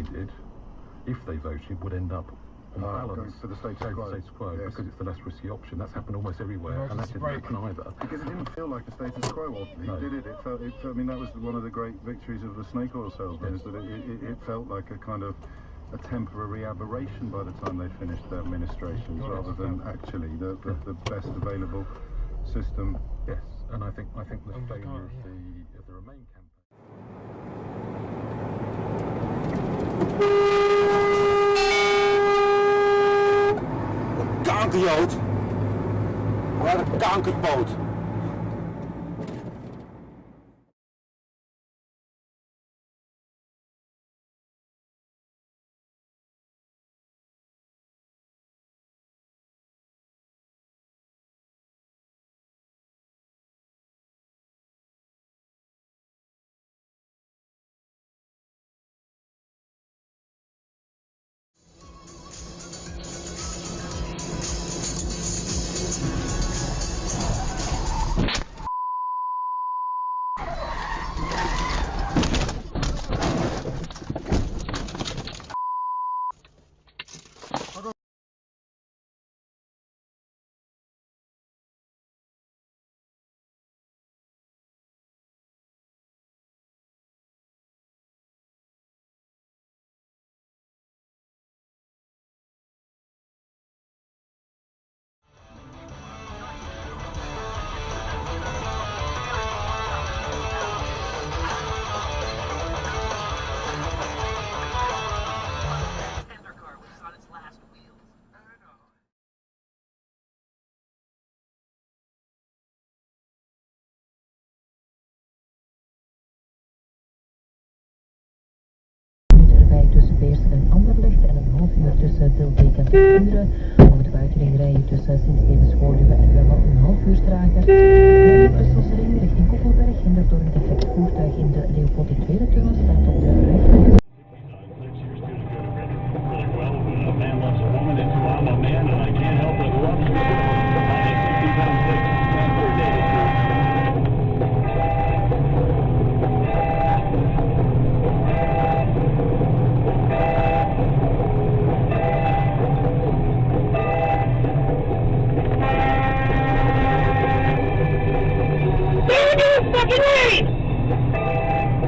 decided, if they voted, would end up on balance for the status quo, yes. Because it's the less risky option. That's happened almost everywhere, and that didn't happen either. Because it didn't feel like a status quo, ultimately, did it? It felt, I mean, that was one of the great victories of the snake oil salesman, is that it felt like a kind of a temporary aberration by the time they finished their administrations, rather than actually the best available system. Yes, and I think the failure of the Remain campaign. Kankerjood. Wat een kankerpoot. Tussen Beersen en Anderlecht en een half uur tussen Tilbeek en Tervuren. Op de buitenring rijden tussen Sint-Stevens-Woluwe en Welle een half uur trager. De Brusselse ring richting Koppelberg hindert door een defect voertuig in de Leopold II-tunnel staat op de rechter.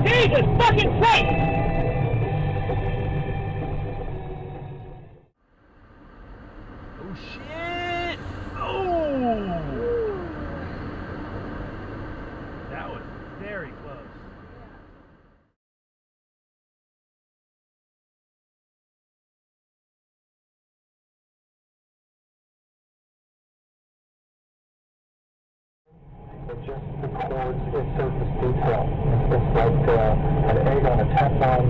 Jesus fucking Christ! Oh shit! Oh! That was very close. It just records its surface detail. It's like an egg on a Teflon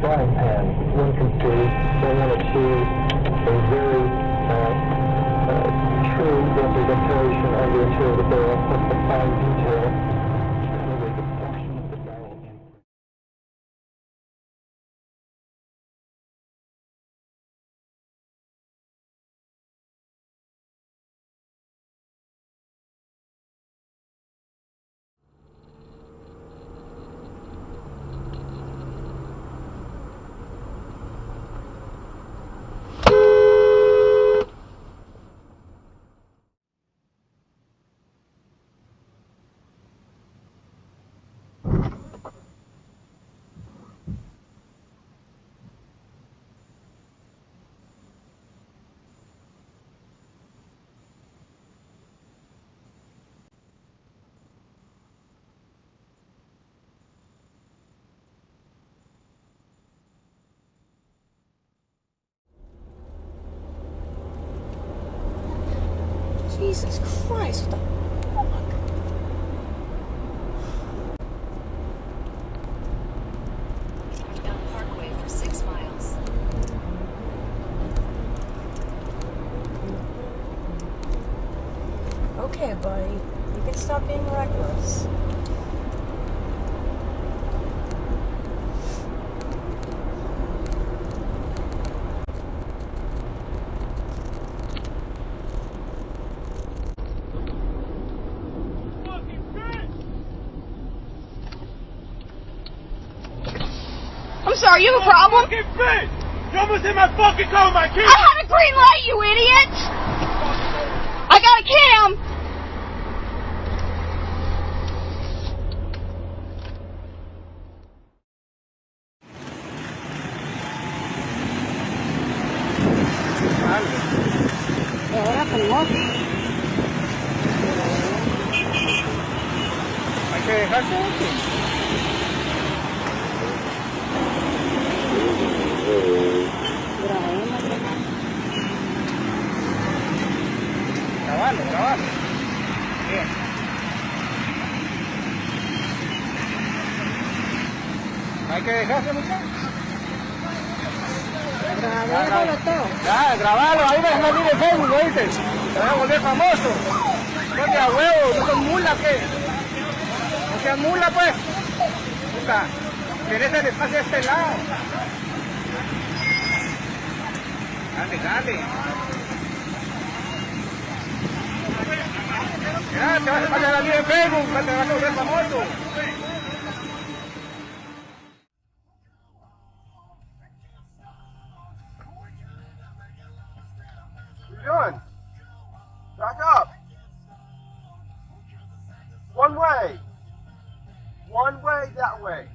frying pan. One can see, they want to achieve a very true representation of the interior of the barrel with the fine detail. With the section of the barrel in. Jesus Christ, what the fuck? Down Parkway for 6 miles. Okay, buddy. You can stop being reckless. Are you a problem? You almost hit my fucking car with my kid! I had a green light, you idiot! I got a cam! Ahora con moto. Hay que dejarse aquí. Grabalo. Bien. Hay que dejarse, muchachos. Ya, grabalo, ahí va a salir en Facebook, ¿oíste? Te voy a volver famoso. Ponte a huevo, no son mula, ¿qué? No seas mula, pues. Puta, tienes el espacio de este lado. Dale. Ya, te vas a pasar a salir en Facebook, te vas a volver famoso. Doing? Back up. One way. One way that way.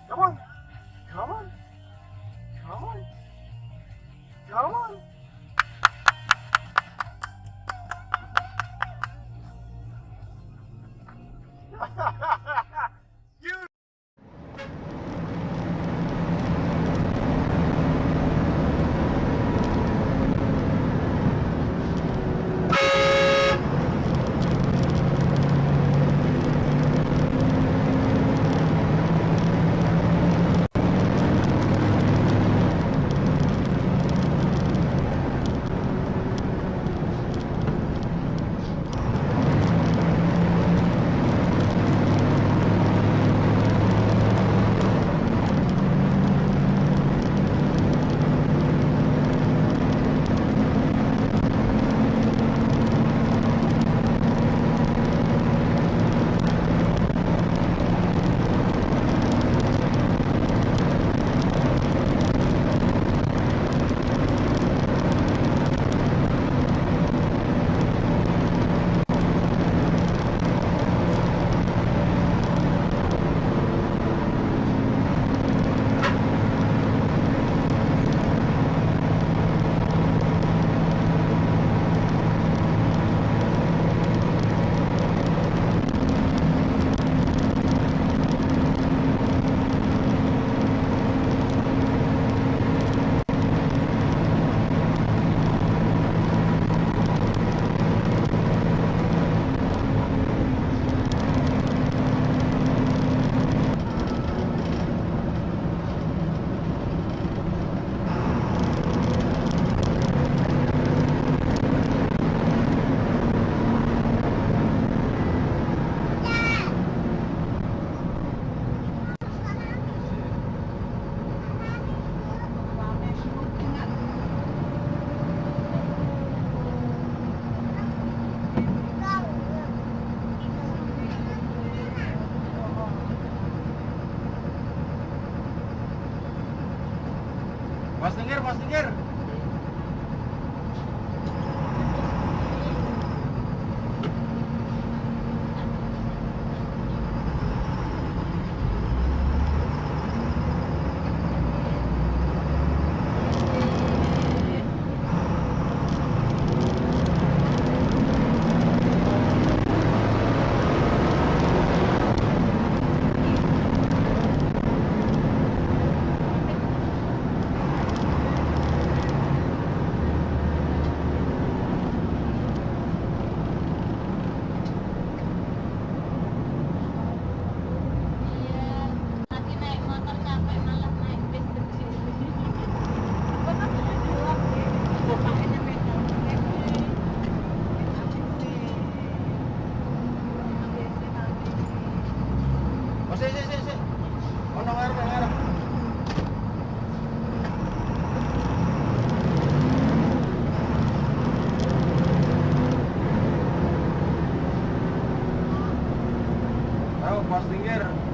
Come on. Come on. Come on. Come on. Passenger. Baslinger.